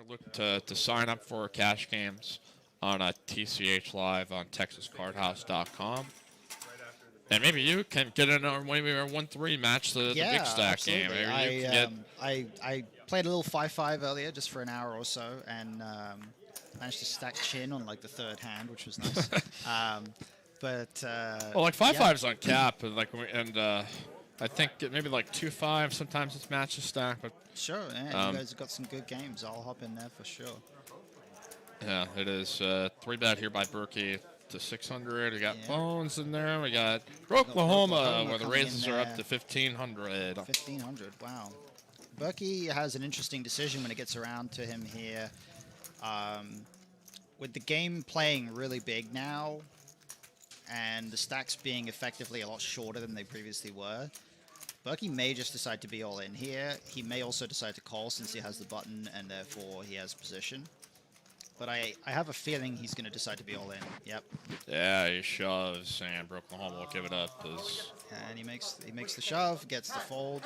Look to sign up for cash games on TCH Live on TexasCardHouse.com. And maybe you can get in our maybe our 1-3 match, the big stack absolutely. game. Maybe you can get. I played a little 5-5 earlier just for an hour or so, and managed to stack chin on like the third hand, which was nice. Well, like 5-5 is on cap, and I think maybe like 2-5. Sometimes it's matches stack, but sure, yeah, you guys have got some good games. I'll hop in there for sure. Yeah, it is 3-bet here by Berkey to 600. We got Bones in there. We got Oklahoma, where the raises are up to 1,500. 1,500, wow. Berkey has an interesting decision when it gets around to him here. With the game playing really big now, and the stacks being effectively a lot shorter than they previously were, Berkey may just decide to be all in here. He may also decide to call since he has the button, and therefore he has position. But I have a feeling he's going to decide to be all in. Yep. Yeah, he shoves, and Oklahoma will give it up. And he makes the shove, gets the fold.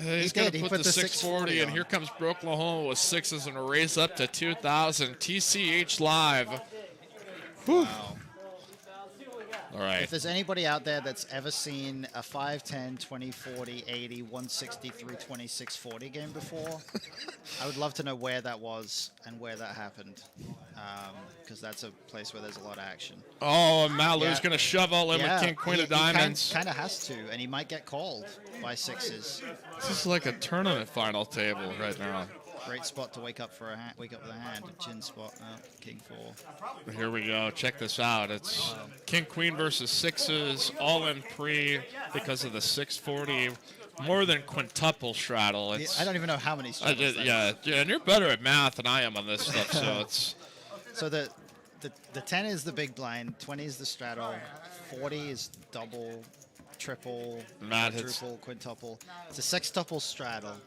He's going to put the 640, and here comes Oklahoma with sixes and a raise up to 2,000. TCH Live. Whew. Wow. All right. If there's anybody out there that's ever seen a 5, 10, 20, 40, 80, 163, 26, 40 game before, I would love to know where that was and where that happened, because that's a place where there's a lot of action. Oh, and Malu's going to shove all in with King, Queen of Diamonds. He kind of has to, and he might get called by sixes. This is like a tournament final table right now. Great spot to wake up with a hand. A chin spot. Oh, King 4. Here we go. Check this out. It's King Queen versus sixes, all in pre because of the 640. More than quintuple straddle. I don't even know how many straddles. Yeah, and you're better at math than I am on this stuff. So it's. So the 10 is the big blind, 20 is the straddle, 40 is double, triple, quadruple, quintuple. It's a sextuple straddle.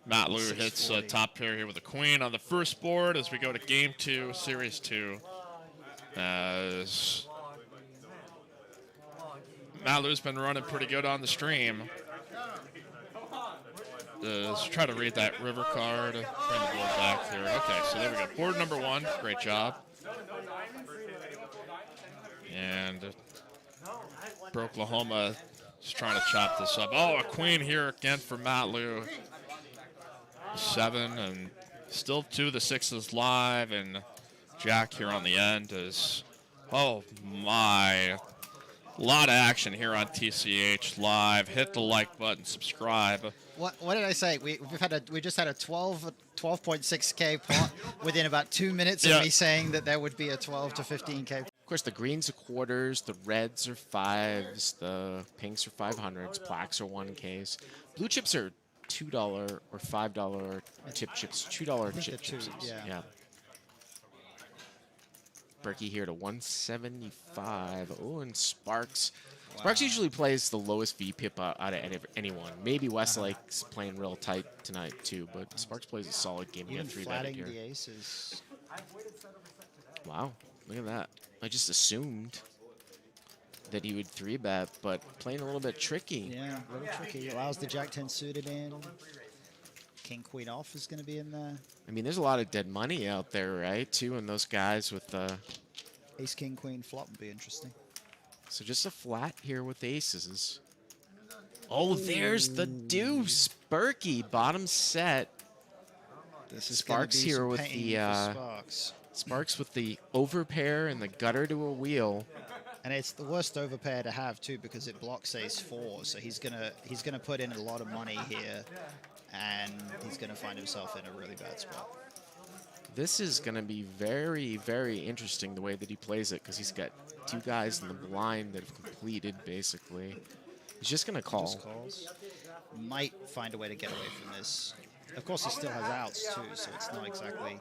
Matt Lou hits top pair here with a queen on the first board as we go to game 2, series 2. As Matt Lou's been running pretty good on the stream. Let's try to read that river card. Bring the board back here. Okay, so there we go. Board number 1. Great job. And Oklahoma is trying to chop this up. Oh, a queen here again for Matt Lou. 7 and still 2 of the 6s live, and Jack here on the end is, oh my, a lot of action here on TCH Live. Hit the like button, subscribe. What did I say? We just had a 12.6K pot within about 2 minutes of me saying that there would be a 12 to 15K. Of course, the greens are quarters, the reds are 5s, the pinks are 500s, blacks are 1Ks. Blue chips are $2 or $5 chip chips. $2 chip chips. Yeah. Berkey here to 175. Oh, and Sparks. Wow. Sparks usually plays the lowest VPIP out of anyone. Maybe Westlake's playing real tight tonight too, but Sparks plays a solid game. Even flatting the aces. Wow, look at that. I just assumed that he would 3-bet, but playing a little bit tricky. Yeah, a little tricky. Allows the Jack-10 suited in. King Queen off is going to be in there. I mean, there's a lot of dead money out there, right? Too, and those guys with the Ace King Queen flop would be interesting. So just a flat here with aces. Oh, there's the deuce. Berkey, bottom set. This is Sparks here with the Sparks with the overpair and the gutter to a wheel. And it's the worst overpair to have too because it blocks ace 4, so he's gonna put in a lot of money here, and he's gonna find himself in a really bad spot. This is gonna be very, very interesting the way that he plays it because he's got 2 guys in the blind that have completed basically. He's just gonna call. Just calls. Might find a way to get away from this. Of course, he still has outs too, so it's not exactly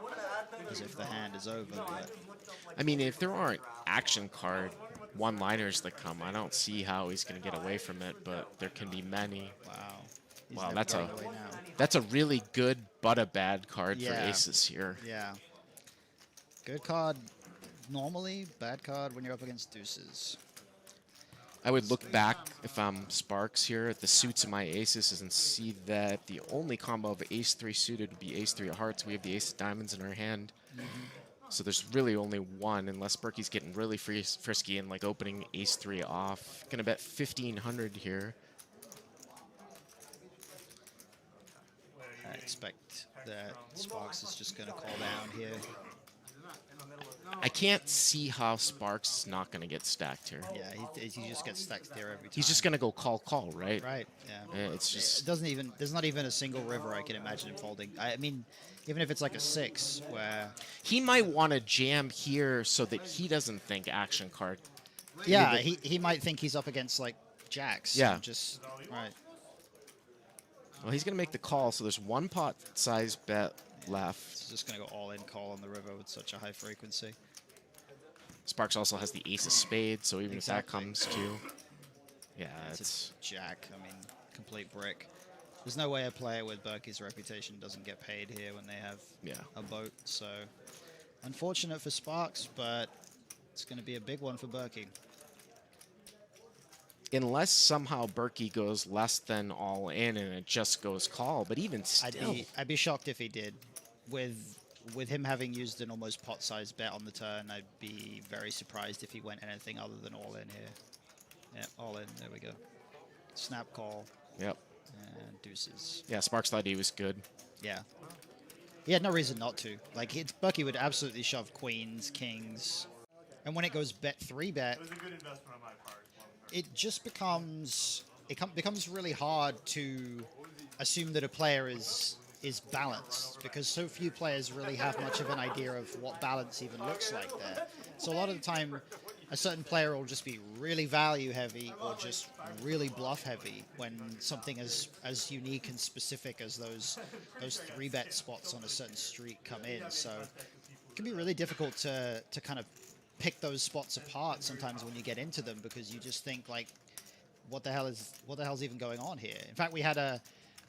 as if the hand is over. But I mean, if there aren't action card one-liners that come, I don't see how he's going to get away from it, but there can be many. Wow, that's a really good but a bad card for aces here. Yeah. Good card normally, bad card when you're up against deuces. I would look back if I'm Sparks here at the suits of my aces and see that the only combo of ace 3 suited would be ace 3 of hearts. We have the ace of diamonds in our hand. So there's really only one, unless Berkey's getting really frisky and like opening ace 3 off. Gonna bet 1,500 here. I expect that Sparks is just going to call down here. I can't see how Sparks is not gonna get stacked here. Yeah, he just gets stacked there every time. He's just gonna go call, right? Right, yeah. It's just... It doesn't even, there's not even a single river I can imagine him folding. I mean, even if it's like a 6 where... He might want to jam here so that he doesn't think action card. Yeah, he might think he's up against like jacks. Yeah. Just, right. Well, he's gonna make the call, so there's one pot size bet left. He's just going to go all in call on the river with such a high frequency. Sparks also has the ace of spades, so even if that comes to... Yeah, it's jack. I mean, complete brick. There's no way a player with Berkey's reputation doesn't get paid here when they have a boat. So, unfortunate for Sparks, but it's going to be a big one for Berkey. Unless somehow Berkey goes less than all in and it just goes call, but even still... I'd be shocked if he did. With him having used an almost pot-sized bet on the turn, I'd be very surprised if he went anything other than all in here. Yeah, all in. There we go. Snap call. Yep. And deuces. Yeah, Sparks thought he was good. Yeah. He had no reason not to. Like, Berkey would absolutely shove queens, kings. And when it goes bet 3-bet, it just becomes really hard to assume that a player is balanced, because so few players really have much of an idea of what balance even looks like there. So a lot of the time, a certain player will just be really value heavy or just really bluff heavy when something as unique and specific as those 3-bet spots on a certain street come in. So it can be really difficult to kind of pick those spots apart sometimes when you get into them, because you just think like, what the hell's even going on here? In fact, we had a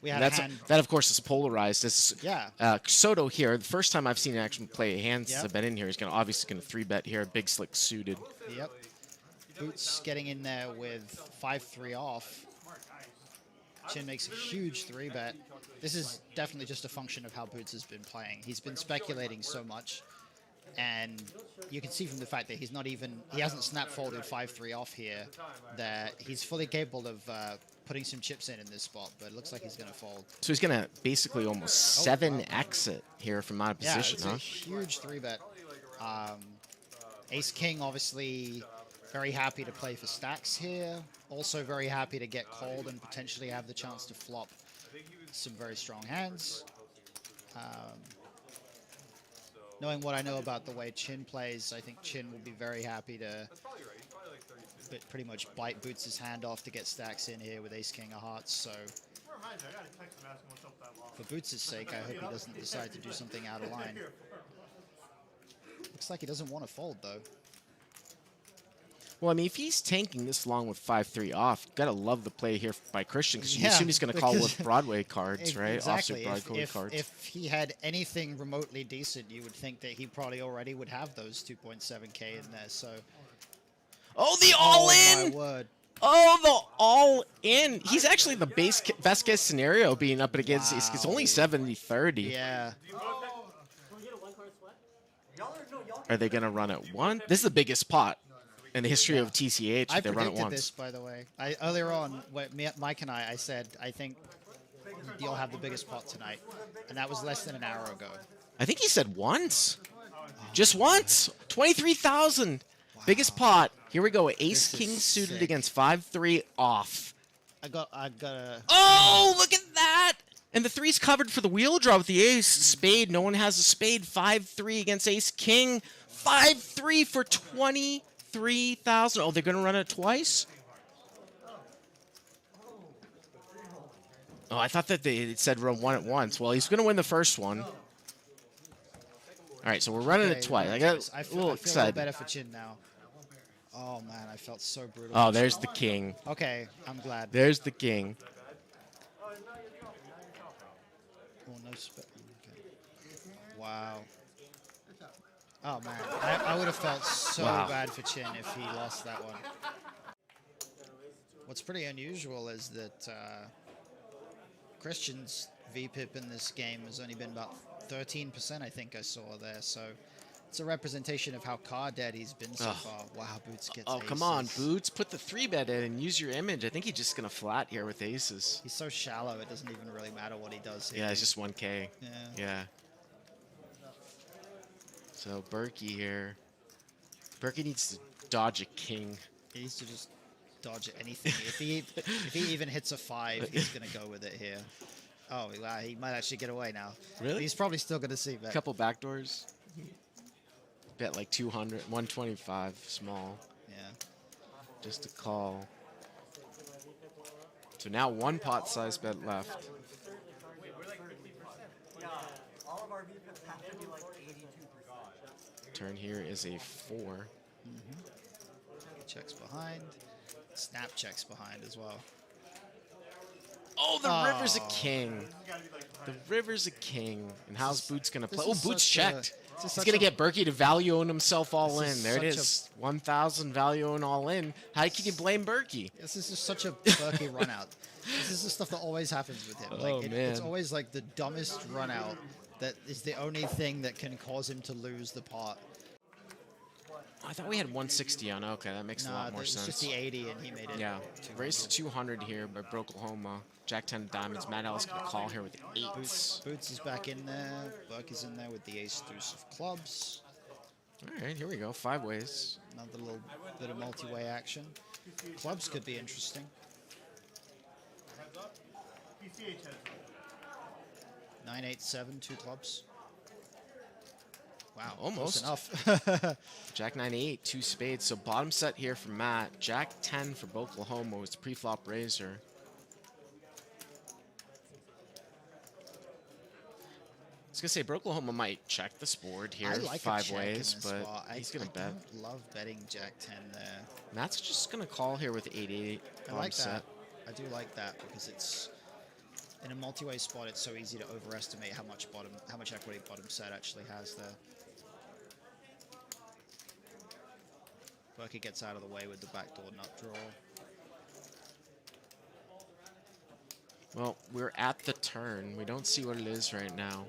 hand. That of course is polarized. It's, yeah. Soto here. The first time I've seen him actually play a hand since I've been in here. He's obviously gonna 3-bet here. Big slick suited. Yep. Boots getting in there with 5-3 off. Chin makes a huge 3-bet. This is definitely just a function of how Boots has been playing. He's been speculating so much, and you can see from the fact that he hasn't snap folded 5-3 off here, that he's fully capable of putting some chips in this spot, but it looks like he's going to fold. So he's going to basically almost 7x it here from out of position, it's a huge 3-bet. Ace-King obviously very happy to play for stacks here. Also very happy to get called and potentially have the chance to flop some very strong hands. Knowing what I know about the way Chin plays, I think Chin will be very happy to pretty much bite Boots' hand off to get stacks in here with Ace-King of Hearts. So for Boots' sake, I hope he doesn't decide to do something out of line. Looks like he doesn't want to fold, though. Well, I mean, if he's tanking this long with 5-3 off, you gotta love the play here by Christian, because you assume he's gonna call with Broadway cards, right? Exactly. Offsuit Broadway cards. If he had anything remotely decent, you would think that he probably already would have those 2.7K in there. So. Oh, the all-in! Oh, my word. Oh, the all-in! He's actually the best case scenario being up against. It's only 70-30. Yeah. Are they gonna run it one? This is the biggest pot in the history of TCH. I they run it predicted once. this, by the way. Earlier on, Mike and I said, I think you'll have the biggest pot tonight. And that was less than an hour ago. I think he said once. Just once. 23,000. Wow. Biggest pot. Here we go. Ace-King suited against 5-3 off. I got a... Oh, look at that. And the 3's covered for the wheel draw with the ace. Spade. No one has a spade. 5-3 against Ace-King. 5-3 for 23,000. Oh, they're going to run it twice? Oh, I thought that they said run one at once. Well, he's going to win the first one. All right, so we're running it twice. I got a little excited. Better for Chin now. Oh, man, I felt so brutal. Oh, there's the king. Okay, I'm glad. There's the king. Oh, no okay. Wow. Oh, man. I would have felt so bad for Chin if he lost that one. What's pretty unusual is that Christian's VPIP in this game has only been about 13%, I think I saw there. So it's a representation of how card dead he's been so far. Wow, Boots gets Oh, aces. come on, Boots. Put the 3-bet in and use your image. I think he's just going to flat here with aces. He's so shallow, it doesn't even really matter what he does here. Yeah, it's just 1K. Yeah. Yeah. So Berkey here. Berkey needs to dodge a king. He needs to just dodge anything. if he even hits a 5, he's going to go with it here. Oh, wow, he might actually get away now. Really? He's probably still going to see that. Couple backdoors. Bet like 200, 125 small. Yeah. Just a call. So now one pot size bet left. Turn here is a 4. Checks behind. Snap checks behind as well. Oh, the river's a king. The river's a king. And how's Boots going to play? Oh, Boots checked. He's going to get Berkey to value own himself all in. There it is. 1,000 value own all in. How can you blame Berkey? This is just such a Berkey run out. This is the stuff that always happens with him. Like, it's always like the dumbest run out that is the only thing that can cause him to lose the pot. I thought we had 160 on. Okay, that makes a lot more sense. It's just the 80 and he made it. Yeah. Raised to 200 here by Broklahoma. Jack 10 of diamonds. Matt Ellis going to call here with 8s. Boots is back in there. Berkey's in there with the ace deuce of clubs. All right, here we go. 5 ways. Another little bit of multi-way action. Clubs could be interesting. 9-8-7, 2 clubs. Wow, almost enough. Jack 9-8, 2 spades. So bottom set here for Matt. Jack 10 for Oklahoma was the pre-flop raiser. I was gonna say Oklahoma might check this board here, I like 5 ways, but spot. he's gonna bet. I don't love betting Jack 10 there. Matt's just gonna call here with 8-8. I like that. I do like that because it's in a multi-way spot. It's so easy to overestimate how much equity bottom set actually has there. Berkey gets out of the way with the backdoor nut draw. Well, we're at the turn. We don't see what it is right now.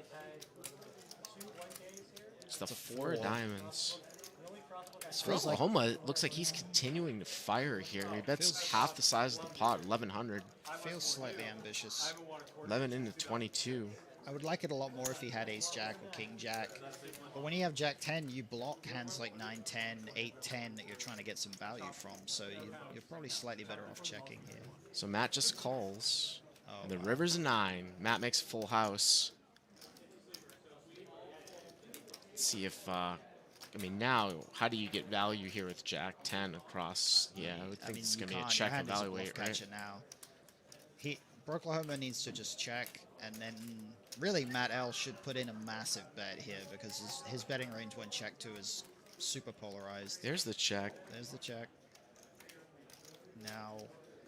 It's the 4 of diamonds. Oklahoma, it looks like he's continuing to fire here. He bets half the size of the pot, 1,100. Feels slightly ambitious. 11 into 22. I would like it a lot more if he had ace-jack or king-jack. But when you have jack-10, you block hands like 9-10, 8-10 that you're trying to get some value from. So you're probably slightly better off checking here. So Matt just calls. Oh, And the river's a 9. Matt makes a full house. Let's see if, I mean, now, how do you get value here with Jack 10 across? Yeah, I would think it's going to be a check evaluate, right? Now. Oklahoma needs to just check, and then really Matt L should put in a massive bet here because his betting range when check to is super polarized. There's the check. There's the check. Now,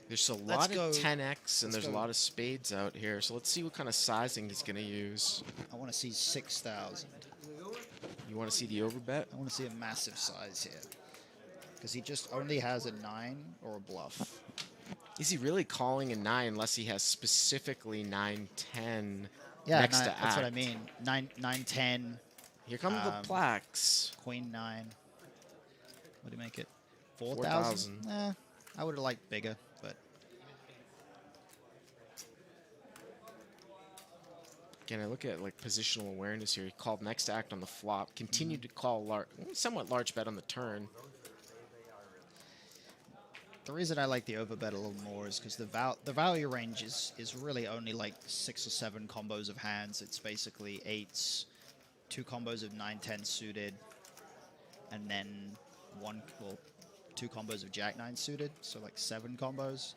there's a lot of 10x and there's a lot of spades out here. So let's see what kind of sizing he's going to use. I want to see 6,000. You want to see the overbet? I want to see a massive size here because he just only has a 9 or a bluff. Is he really calling a 9 unless he has specifically 9-10 yeah, next to act? That's what I mean. 9-10. Here come the plaques. Queen 9. What do you make it? 4,000? I would have liked bigger, but. Again, I look at like positional awareness here. He called next to act on the flop. Continued to call somewhat large bet on the turn. The reason I like the overbet a little more is because the value range is really only like 6 or 7 combos of hands. It's basically 8s, 2 combos of 9-10 suited, and then 2 combos of Jack-9 suited, so like 7 combos.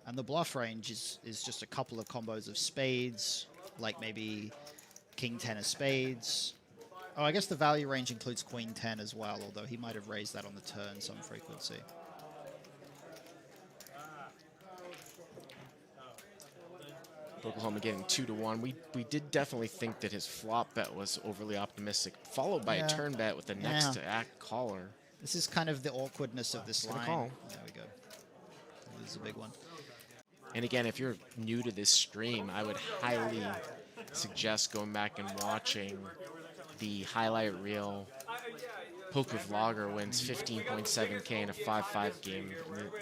And the bluff range is just a couple of combos of spades, like maybe King-10 of spades. Oh, I guess the value range includes Queen-10 as well, although he might have raised that on the turn some frequency. Oklahoma getting 2-1. We did definitely think that his flop bet was overly optimistic, followed by a turn bet with the next to act caller. This is kind of the awkwardness of this line. Call. There we go. is a big one. And again, if you're new to this stream, I would highly suggest going back and watching the highlight reel. Poker Vlogger wins 15.7K in a 5-5 game.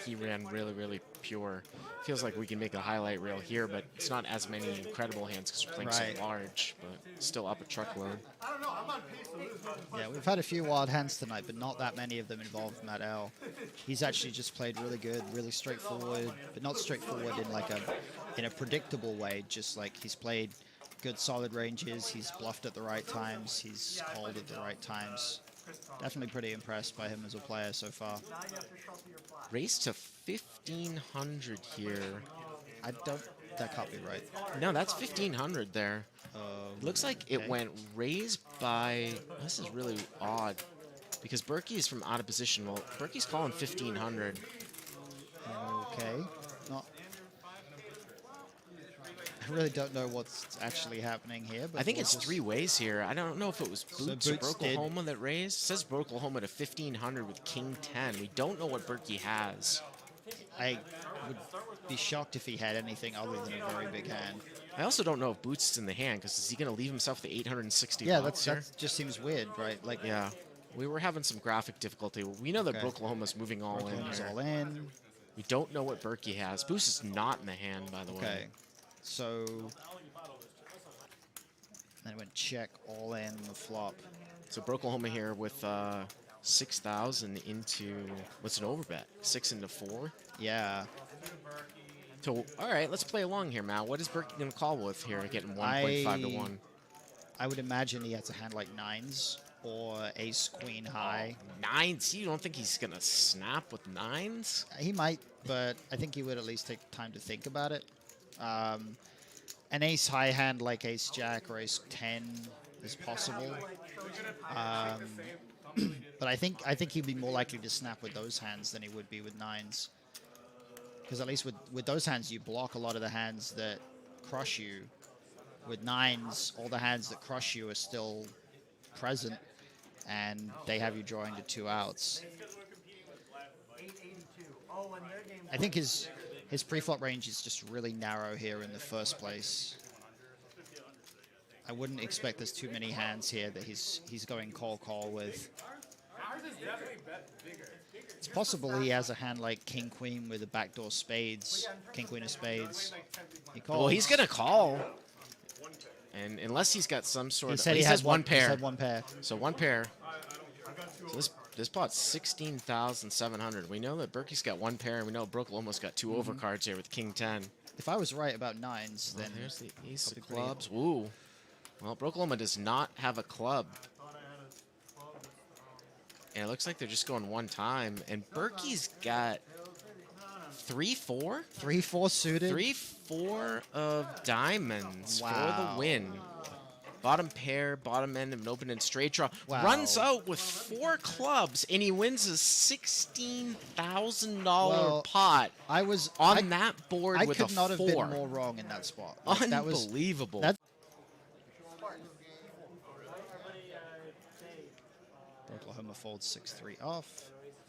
He ran really, really pure. Feels like we can make a highlight reel here, but it's not as many incredible hands because we're playing so large, but still up a truckload. Yeah, we've had a few wild hands tonight, but not that many of them involve Matt L. He's actually just played really good, really straightforward, but not straightforward in like a predictable way. Just like he's played good solid ranges, he's bluffed at the right times, he's called at the right times. Definitely pretty impressed by him as a player so far. Race to 1,500 here. That can't be right. No, that's 1,500 there. Looks like it went raised by, this is really odd, because Berkey is from out of position. Well, Berkey's calling 1,500. Okay. I really don't know what's actually happening here. But I think it's three ways here. I don't know if it was Boots or Broklahoma that raised. It says Broklahoma to 1,500 with King 10. We don't know what Berkey has. I would be shocked if he had anything other than a very big hand. I also don't know if Boots is in the hand, because is he going to leave himself the 860 Yeah, bucks that just seems weird, right? Like, yeah, we were having some graphic difficulty. We know that Broklahoma's moving all in here. All in. We don't know what Berkey has. Boots is not in the hand, by the way. Okay, so then it went check all in the flop. So Broklahoma here with 6,000 into, what's an overbet? 6 into 4? Yeah. So, all right, let's play along here, Matt. What is Berkey going to call with here, getting 1.5 to 1? I would imagine he has a hand like nines or ace queen high. Nines? You don't think he's going to snap with nines? He might, but I think he would at least take time to think about it. An ace high hand like ace jack or ace 10 is possible. But I think he'd be more likely to snap with those hands than he would be with nines. Because at least with those hands, you block a lot of the hands that crush you. With nines, all the hands that crush you are still present, and they have you drawing to 2 outs. I think his pre-flop range is just really narrow here in the first place. I wouldn't expect there's too many hands here that he's going call with. It's possible he has a hand like king queen with a backdoor spades, king queen of spades. He calls. Well, he's gonna call, and unless he's got some sort of, he has one pair. He said one pair. So one pair. So this pot's 16,700. We know that Berkey's got one pair, and we know Broklahoma's got 2 overcards here with king 10. If I was right about nines, then there's the ace of clubs. Ooh. Well, Broklahoma does not have a club. And it looks like they're just going one time. And Berkey's got 3-4? 3-4 suited. 3-4 of diamonds for the win. Bottom pair, bottom end of an open-end straight draw. Wow. Runs out with 4 clubs, and he wins a $16,000 pot. I was on that board with a 4. I could not have been more wrong in that spot. Like, unbelievable. Oklahoma folds 6-3 off.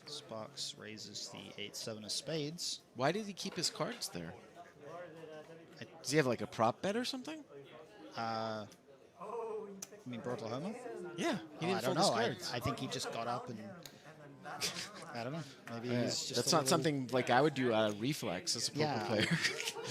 Sparks raises the 8-7 of spades. Why did he keep his cards there? Does he have like a prop bet or something? You mean Oklahoma? Yeah, he didn't I don't fold know. his cards. I think he just got up and I don't know. Maybe he's just that's not something like I would do out of reflex as a poker player.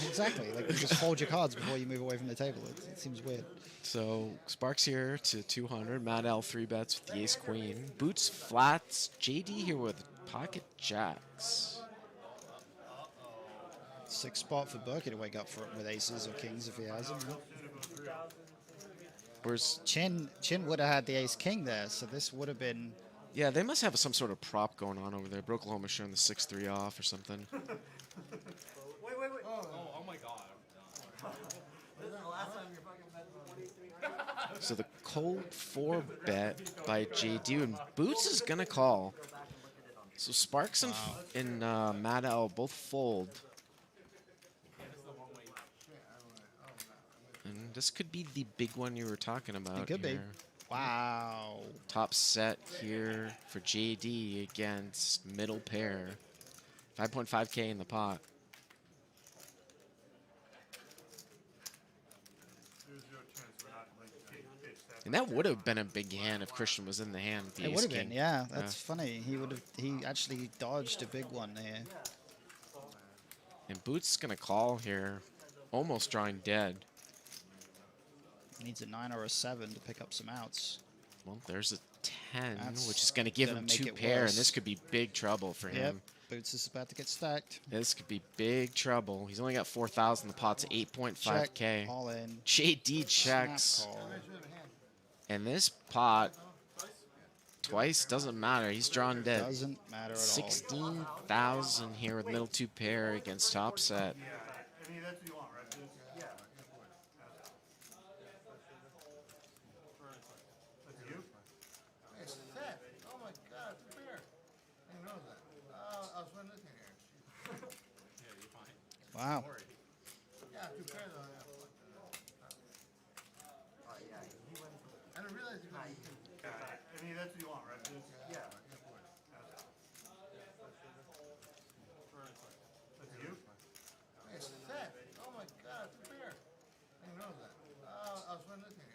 Exactly. Like you just hold your cards before you move away from the table. It seems weird. So Sparks here to 200. Matt L 3 bets with the ace queen. Boots flats. JD here with pocket jacks. 6 spot for Berkey to wake up for with aces or kings if he has them. Whereas Chin would have had the ace king there, so this would have been. Yeah, they must have some sort of prop going on over there. Broklahoma showing the 6-3 off or something. Wait. Oh my God. This is the last time you're fucking betting 23. So the cold 4 bet by JD, and Boots is gonna call. So Sparks and Matt L both fold. And this could be the big one you were talking about. It could be. Wow. Top set here for JD against middle pair. 5.5K in the pot. And that would have been a big hand if Christian was in the hand. The It would have been, ace-king. yeah. That's funny. He actually dodged a big one there. And Boots is going to call here, almost drawing dead. Needs a 9 or a 7 to pick up some outs. Well, there's a 10, That's which is going to give gonna him make 2 it pair, worse. and this could be big trouble for Yep. him. Boots is about to get stacked. This could be big trouble. He's only got 4,000. The pot's 8.5K. Check. All in. JD Snap checks. call. And this pot, twice, doesn't matter. He's drawn dead. Doesn't matter at all. 16,000 here with middle 2 pair against top set. I mean, that's what you want, right? Yeah. That's you? It's set. Oh my God, it's fair. I didn't know that. I was running looking here. Yeah, you're fine. Wow. Yeah, two pair though. Yeah. Oh yeah, he went. I didn't realize he was. I mean, that's what you want, right? Yeah.